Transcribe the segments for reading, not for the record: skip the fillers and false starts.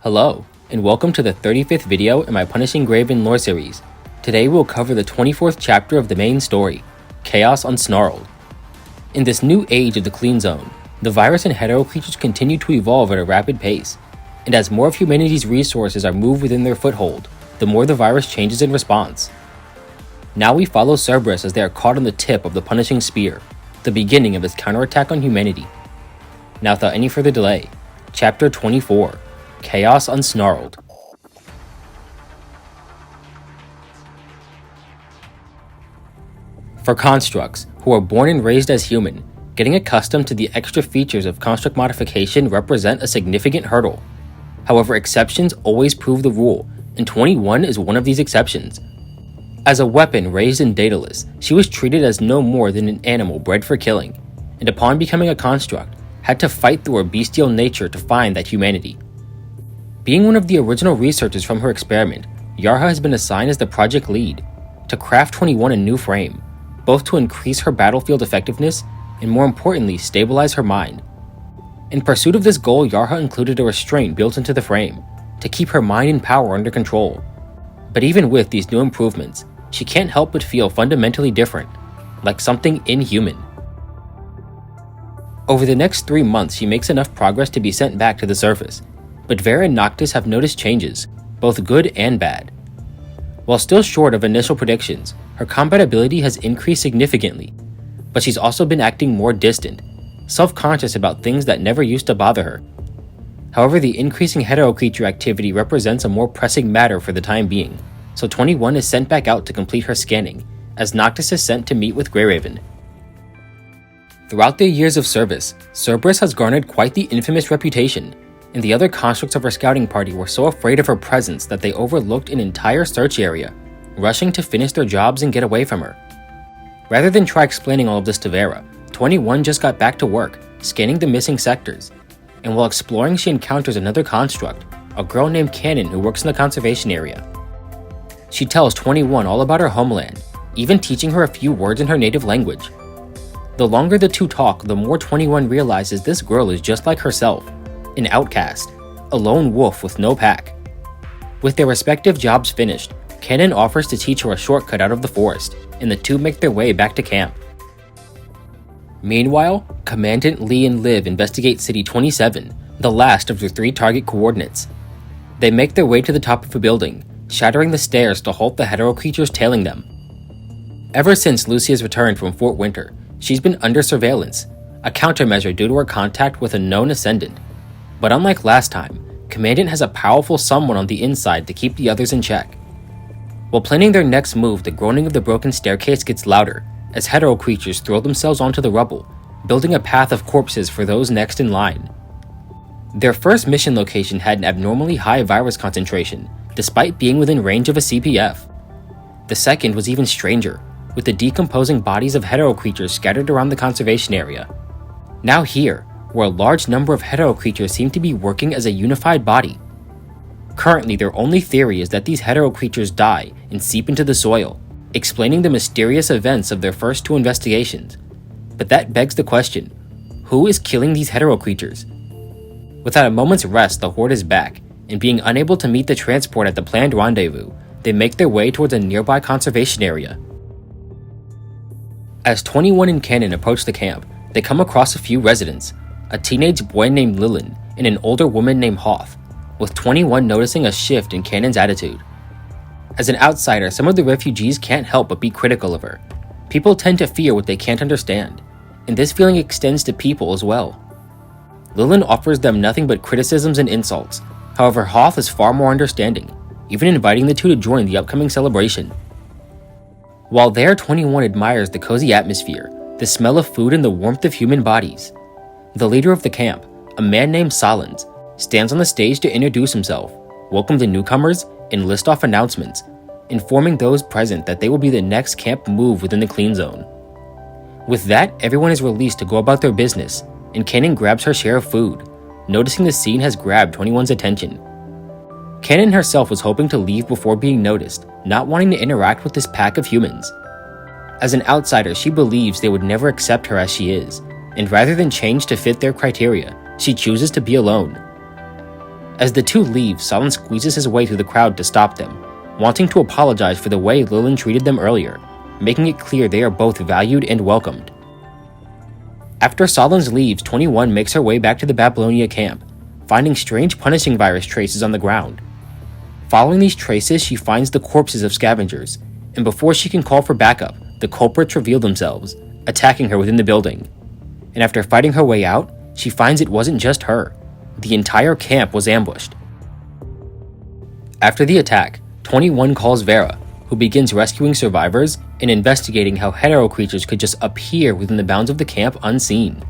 Hello, and welcome to the 35th video in my Punishing Graven lore series. Today we'll cover the 24th chapter of the main story, Chaos Unsnarled. In this new age of the Clean Zone, the virus and hetero creatures continue to evolve at a rapid pace, and as more of humanity's resources are moved within their foothold, the more the virus changes in response. Now we follow Cerberus as they are caught on the tip of the Punishing Spear, the beginning of his counterattack on humanity. Now without any further delay, Chapter 24, Chaos Unsnarled. For constructs who are born and raised as human, getting accustomed to the extra features of construct modification represent a significant hurdle. However, exceptions always prove the rule, and 21 is one of these exceptions. As a weapon raised in Daedalus, she was treated as no more than an animal bred for killing, and upon becoming a construct, had to fight through her bestial nature to find that humanity. Being one of the original researchers from her experiment, Yarha has been assigned as the project lead, to craft 21 a new frame, both to increase her battlefield effectiveness and more importantly stabilize her mind. In pursuit of this goal, Yarha included a restraint built into the frame, to keep her mind and power under control. But even with these new improvements, she can't help but feel fundamentally different, like something inhuman. Over the next 3 months she makes enough progress to be sent back to the surface, but Vera and Noctis have noticed changes, both good and bad. While still short of initial predictions, her combat ability has increased significantly, but she's also been acting more distant, self-conscious about things that never used to bother her. However, the increasing hetero creature activity represents a more pressing matter for the time being, so 21 is sent back out to complete her scanning, as Noctis is sent to meet with Greyraven. Throughout their years of service, Cerberus has garnered quite the infamous reputation, and the other constructs of her scouting party were so afraid of her presence that they overlooked an entire search area, rushing to finish their jobs and get away from her. Rather than try explaining all of this to Vera, 21 just got back to work, scanning the missing sectors, and while exploring she encounters another construct, a girl named Cannon who works in the conservation area. She tells 21 all about her homeland, even teaching her a few words in her native language. The longer the two talk, the more 21 realizes this girl is just like herself, an outcast, a lone wolf with no pack. With their respective jobs finished, Cannon offers to teach her a shortcut out of the forest, and the two make their way back to camp. Meanwhile, Commandant Lee and Liv investigate City 27, the last of their 3 target coordinates. They make their way to the top of a building, shattering the stairs to halt the hetero creatures tailing them. Ever since Lucia's return from Fort Winter, she's been under surveillance, a countermeasure due to her contact with a known ascendant. But unlike last time, Commandant has a powerful someone on the inside to keep the others in check. While planning their next move, the groaning of the broken staircase gets louder as hetero creatures throw themselves onto the rubble, building a path of corpses for those next in line. Their first mission location had an abnormally high virus concentration, despite being within range of a CPF. The second was even stranger, with the decomposing bodies of hetero creatures scattered around the conservation area. Now here, where a large number of hetero creatures seem to be working as a unified body. Currently, their only theory is that these hetero creatures die and seep into the soil, explaining the mysterious events of their first 2 investigations. But that begs the question, who is killing these hetero creatures? Without a moment's rest, the Horde is back, and being unable to meet the transport at the planned rendezvous, they make their way towards a nearby conservation area. As 21 and Cannon approach the camp, they come across a few residents, a teenage boy named Lilin and an older woman named Hoth, with 21 noticing a shift in Cannon's attitude. As an outsider, some of the refugees can't help but be critical of her. People tend to fear what they can't understand, and this feeling extends to people as well. Lilin offers them nothing but criticisms and insults. However, Hoth is far more understanding, even inviting the two to join the upcoming celebration. While there, 21 admires the cozy atmosphere, the smell of food and the warmth of human bodies. The leader of the camp, a man named Solens, stands on the stage to introduce himself, welcome the newcomers, and list off announcements, informing those present that they will be the next camp move within the Clean Zone. With that, everyone is released to go about their business, and Cannon grabs her share of food, noticing the scene has grabbed 21's attention. Cannon herself was hoping to leave before being noticed, not wanting to interact with this pack of humans. As an outsider, she believes they would never accept her as she is, and rather than change to fit their criteria, she chooses to be alone. As the two leave, Solon squeezes his way through the crowd to stop them, wanting to apologize for the way Lilin treated them earlier, making it clear they are both valued and welcomed. After Solon leaves, 21 makes her way back to the Babylonia camp, finding strange punishing virus traces on the ground. Following these traces, she finds the corpses of scavengers, and before she can call for backup, the culprits reveal themselves, attacking her within the building. And after fighting her way out, she finds it wasn't just her. The entire camp was ambushed. After the attack, 21 calls Vera, who begins rescuing survivors and investigating how hetero creatures could just appear within the bounds of the camp unseen.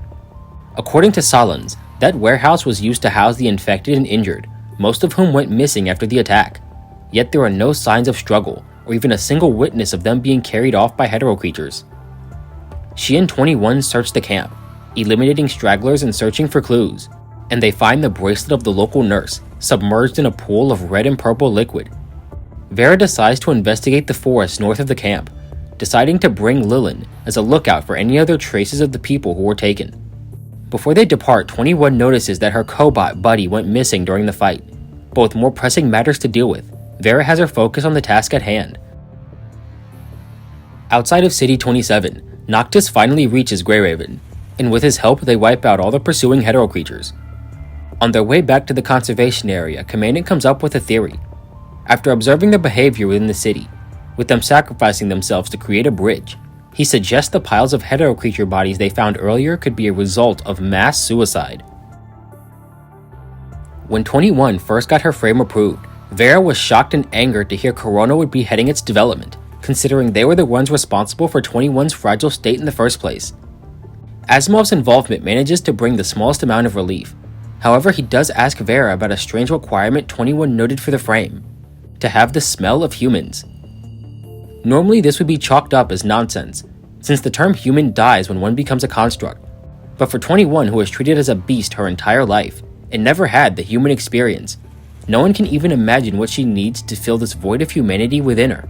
According to Solon's, that warehouse was used to house the infected and injured, most of whom went missing after the attack. Yet there are no signs of struggle, or even a single witness of them being carried off by hetero creatures. She and 21 search the camp, eliminating stragglers and searching for clues, and they find the bracelet of the local nurse, submerged in a pool of red and purple liquid. Vera decides to investigate the forest north of the camp, deciding to bring Lilin as a lookout for any other traces of the people who were taken. Before they depart, 21 notices that her cobot buddy went missing during the fight. But with more pressing matters to deal with, Vera has her focus on the task at hand. Outside of City 27, Noctis finally reaches Greyraven, and with his help they wipe out all the pursuing hetero creatures. On their way back to the conservation area, Commandant comes up with a theory. After observing their behavior within the city, with them sacrificing themselves to create a bridge, he suggests the piles of hetero creature bodies they found earlier could be a result of mass suicide. When 21 first got her frame approved, Vera was shocked and angered to hear Corona would be heading its development, considering they were the ones responsible for 21's fragile state in the first place. Asimov's involvement manages to bring the smallest amount of relief. However, he does ask Vera about a strange requirement 21 noted for the frame: to have the smell of humans. Normally this would be chalked up as nonsense, since the term human dies when one becomes a construct, but for 21, who was treated as a beast her entire life, and never had the human experience, no one can even imagine what she needs to fill this void of humanity within her.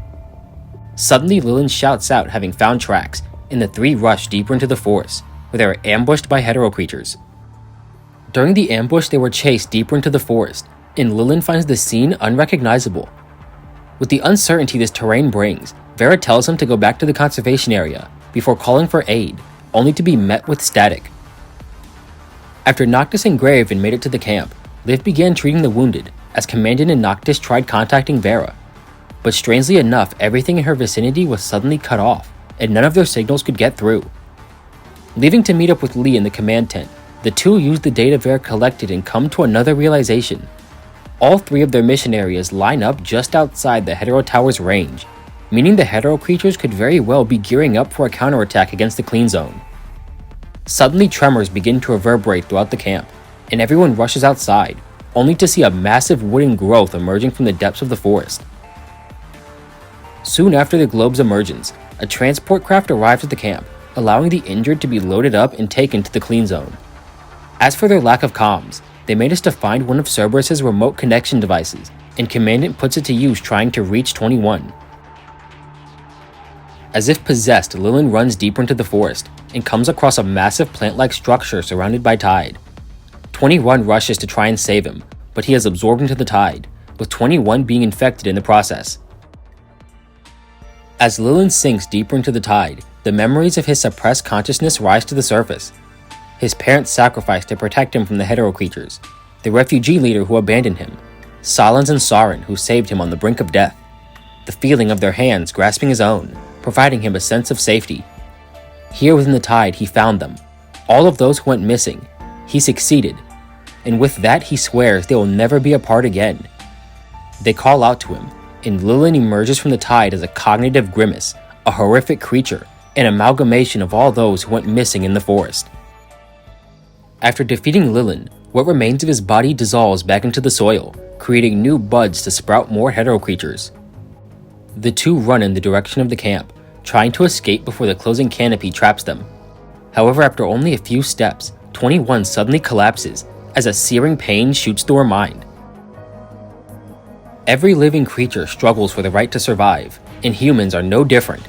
Suddenly Lilin shouts out having found tracks, and the three rush deeper into the forest, where they are ambushed by hetero creatures. During the ambush they were chased deeper into the forest, and Lilin finds the scene unrecognizable. With the uncertainty this terrain brings, Vera tells him to go back to the conservation area before calling for aid, only to be met with static. After Noctis and Greyraven made it to the camp, Liv began treating the wounded, as Commandant and Noctis tried contacting Vera. But strangely enough, everything in her vicinity was suddenly cut off, and none of their signals could get through. Leaving to meet up with Lee in the command tent, the two use the data Vera collected and come to another realization. All three of their mission areas line up just outside the hetero tower's range, meaning the hetero creatures could very well be gearing up for a counterattack against the clean zone. Suddenly tremors begin to reverberate throughout the camp, and everyone rushes outside, only to see a massive wooden growth emerging from the depths of the forest. Soon after the globe's emergence, a transport craft arrives at the camp, allowing the injured to be loaded up and taken to the clean zone. As for their lack of comms, they manage to find one of Cerberus's remote connection devices, and Commandant puts it to use trying to reach 21. As if possessed, Lilin runs deeper into the forest, and comes across a massive plant-like structure surrounded by tide. 21 rushes to try and save him, but he is absorbed into the tide, with 21 being infected in the process. As Lilin sinks deeper into the tide, the memories of his suppressed consciousness rise to the surface. His parents sacrificed to protect him from the hetero creatures, the refugee leader who abandoned him, Solons and Sarin who saved him on the brink of death, the feeling of their hands grasping his own, providing him a sense of safety. Here within the tide he found them, all of those who went missing. He succeeded, and with that he swears they will never be apart again. They call out to him, and Lilin emerges from the tide as a cognitive grimace, a horrific creature, an amalgamation of all those who went missing in the forest. After defeating Lilin, what remains of his body dissolves back into the soil, creating new buds to sprout more hetero creatures. The two run in the direction of the camp, trying to escape before the closing canopy traps them. However, after only a few steps, 21 suddenly collapses as a searing pain shoots through her mind. Every living creature struggles for the right to survive, and humans are no different.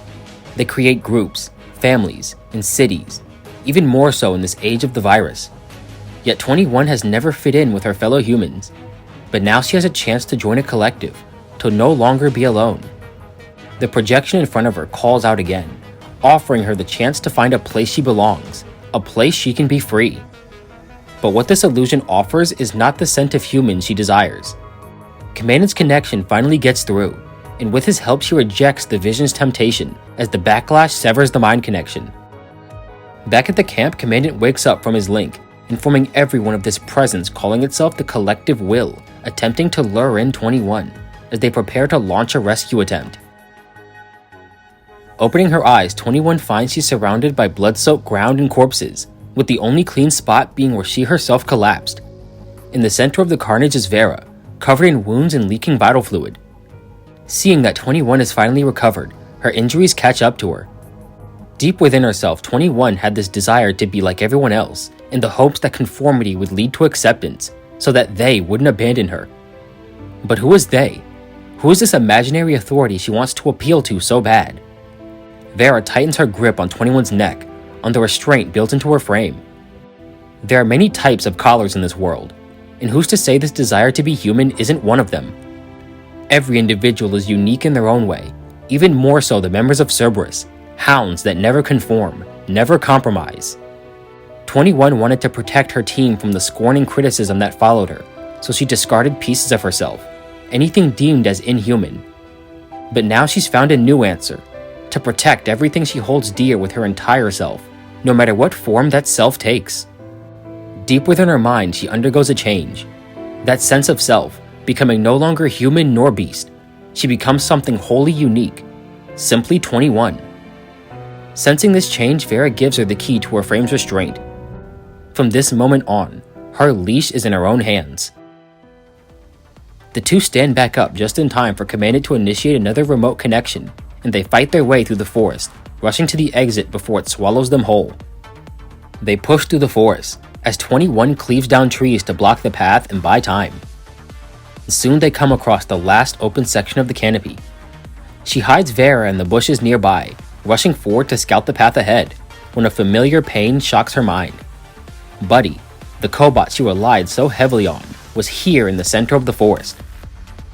They create groups, families, and cities, even more so in this age of the virus. Yet 21 has never fit in with her fellow humans. but now she has a chance to join a collective, to no longer be alone. The projection in front of her calls out again, offering her the chance to find a place she belongs, a place she can be free. But what this illusion offers is not the scent of human she desires. Commandant's connection finally gets through, and with his help she rejects the vision's temptation as the backlash severs the mind connection. Back at the camp, Commandant wakes up from his link, informing everyone of this presence calling itself the Collective Will, attempting to lure in 21, as they prepare to launch a rescue attempt. Opening her eyes, 21 finds she's surrounded by blood-soaked ground and corpses, with the only clean spot being where she herself collapsed. In the center of the carnage is Vera, covered in wounds and leaking vital fluid. Seeing that 21 is finally recovered, her injuries catch up to her. Deep within herself, 21 had this desire to be like everyone else, in the hopes that conformity would lead to acceptance, so that they wouldn't abandon her. But who is they? Who is this imaginary authority she wants to appeal to so bad? Vera tightens her grip on 21's neck, on the restraint built into her frame. There are many types of collars in this world, and who's to say this desire to be human isn't one of them? Every individual is unique in their own way, even more so the members of Cerberus, hounds that never conform, never compromise. 21 wanted to protect her team from the scorn and criticism that followed her, so she discarded pieces of herself, anything deemed as inhuman. But now she's found a new answer, to protect everything she holds dear with her entire self, no matter what form that self takes. Deep within her mind, she undergoes a change. That sense of self, becoming no longer human nor beast, she becomes something wholly unique, simply 21. Sensing this change, Vera gives her the key to her frame's restraint. From this moment on, her leash is in her own hands. The two stand back up just in time for Commandant to initiate another remote connection, and they fight their way through the forest, rushing to the exit before it swallows them whole. They push through the forest, as 21 cleaves down trees to block the path and buy time. Soon they come across the last open section of the canopy. She hides Vera in the bushes nearby, rushing forward to scout the path ahead, when a familiar pain shocks her mind. Buddy, the cobot she relied so heavily on, was here in the center of the forest.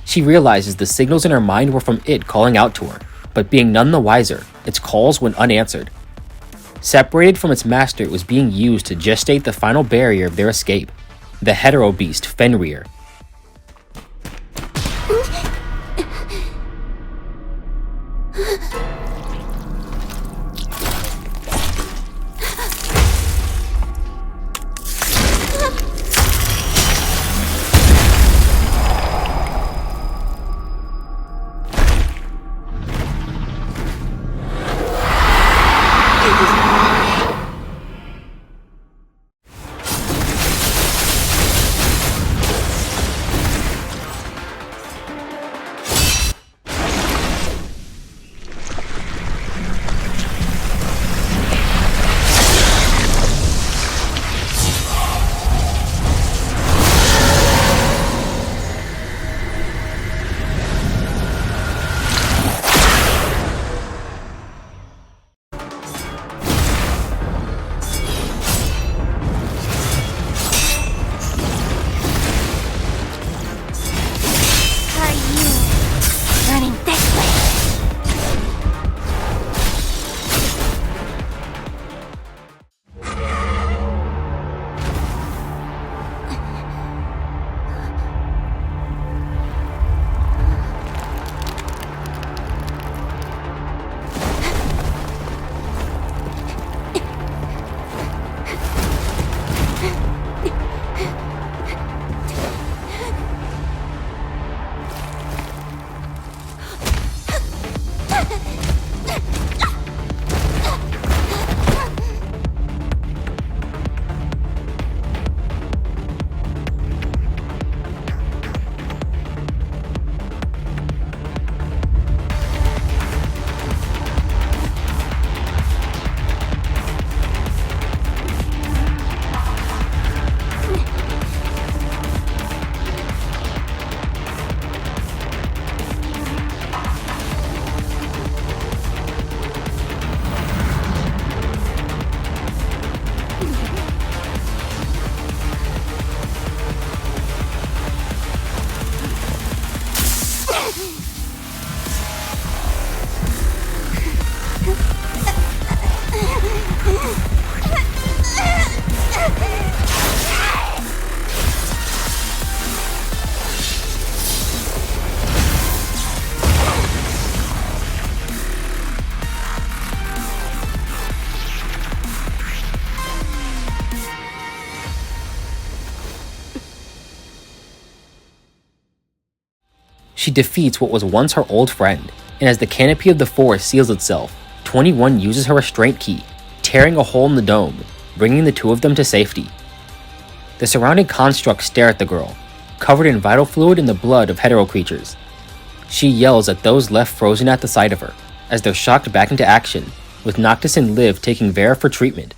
She realizes the signals in her mind were from it calling out to her, but being none the wiser, its calls went unanswered. Separated from its master, it was being used to gestate the final barrier of their escape, the hetero beast Fenrir. She defeats what was once her old friend, and as the canopy of the forest seals itself, 21 uses her restraint key, tearing a hole in the dome, bringing the two of them to safety. The surrounding constructs stare at the girl, covered in vital fluid and the blood of hetero creatures. She yells at those left frozen at the sight of her, as they're shocked back into action, with Noctis and Liv taking Vera for treatment.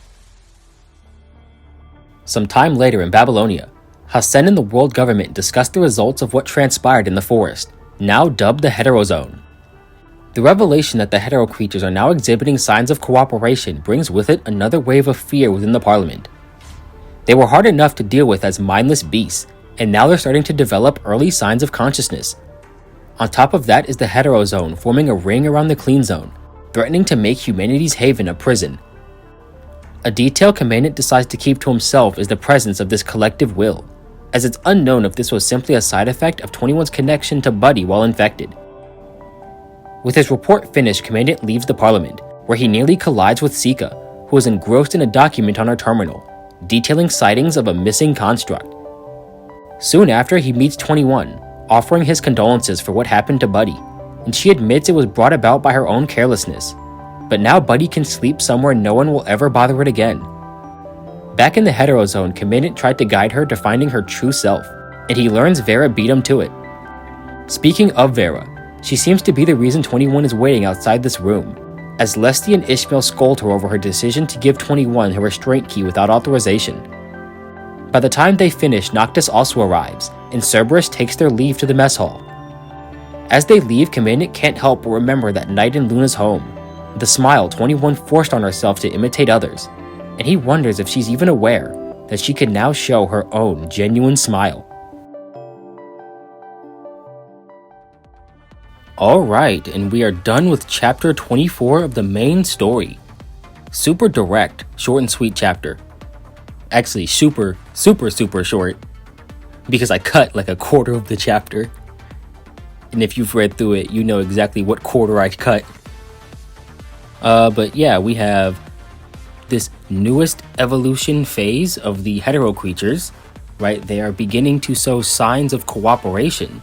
Some time later in Babylonia, Hassan and the world government discuss the results of what transpired in the forest, now dubbed the hetero zone. The revelation that the hetero creatures are now exhibiting signs of cooperation brings with it another wave of fear within the parliament. They were hard enough to deal with as mindless beasts, and now they're starting to develop early signs of consciousness. On top of that is the hetero zone forming a ring around the clean zone, threatening to make humanity's haven a prison. A detail Commandant decides to keep to himself is the presence of this collective will, as it's unknown if this was simply a side effect of 21's connection to Buddy while infected. With his report finished, Commandant leaves the parliament, where he nearly collides with Sika, who is engrossed in a document on her terminal, detailing sightings of a missing construct. Soon after, he meets 21, offering his condolences for what happened to Buddy, and she admits it was brought about by her own carelessness. But now Buddy can sleep somewhere no one will ever bother it again. Back in the hetero zone, Commandant tried to guide her to finding her true self, and he learns Vera beat him to it. Speaking of Vera, she seems to be the reason 21 is waiting outside this room, as Leslie and Ishmael scold her over her decision to give 21 her restraint key without authorization. By the time they finish, Noctis also arrives, and Cerberus takes their leave to the mess hall. As they leave, Commandant can't help but remember that night in Luna's home, the smile 21 forced on herself to imitate others, and he wonders if she's even aware that she can now show her own genuine smile. Alright, and we are done with chapter 24 of the main story. Super direct, short and sweet chapter. Actually, super short, because I cut like a quarter of the chapter. And if you've read through it, you know exactly what quarter I cut. But yeah, we have this newest evolution phase of the hetero creatures, right? They are beginning to show signs of cooperation,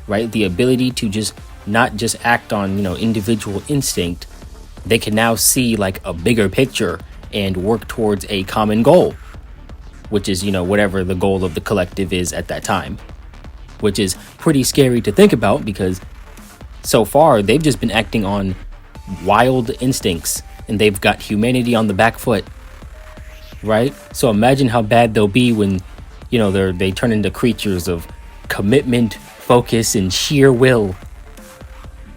right? The ability to not just act on, individual instinct. They can now see like a bigger picture and work towards a common goal, which is, whatever the goal of the collective is at that time, which is pretty scary to think about because so far they've just been acting on wild instincts and they've got humanity on the back foot, right? So imagine how bad they'll be when, they turn into creatures of commitment, focus, and sheer will.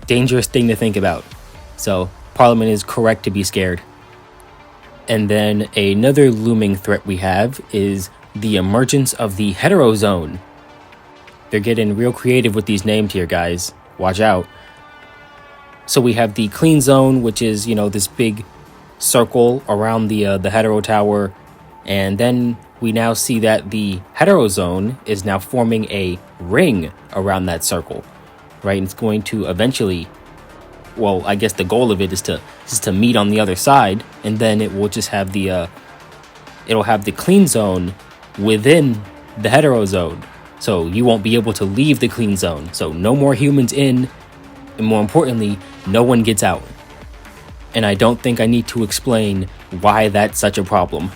Dangerous thing to think about. So Parliament is correct to be scared. And then another looming threat we have is the emergence of the hetero zone. They're getting real creative with these names here, guys. Watch out. So we have the clean zone, which is, this big circle around the hetero tower. And then we now see that the hetero zone is now forming a ring around that circle, right? And it's going to eventually, well, I guess the goal of it is to meet on the other side, and then it will just have it'll have the clean zone within the hetero zone. So you won't be able to leave the clean zone. So no more humans in, and more importantly, no one gets out. And I don't think I need to explain why that's such a problem.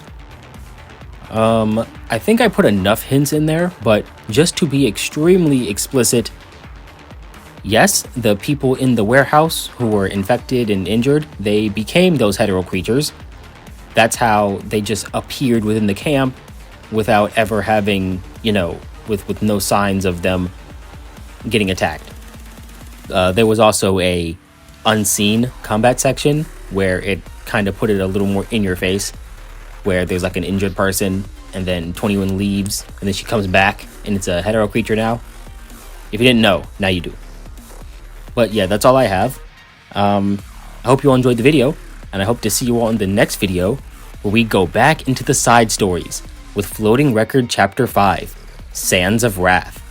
I think I put enough hints in there, but just to be extremely explicit, yes, the people in the warehouse who were infected and injured, they became those hetero creatures. That's how they just appeared within the camp without ever having, with no signs of them getting attacked. There was also a unseen combat section where it kind of put it a little more in your face, where there's like an injured person and then 21 leaves and then she comes back and it's a hetero creature now. If you didn't know, now you do. But yeah, that's all I have. I hope you all enjoyed the video, and I hope to see you all in the next video where we go back into the side stories with Floating Record Chapter 5, Sands of Wrath.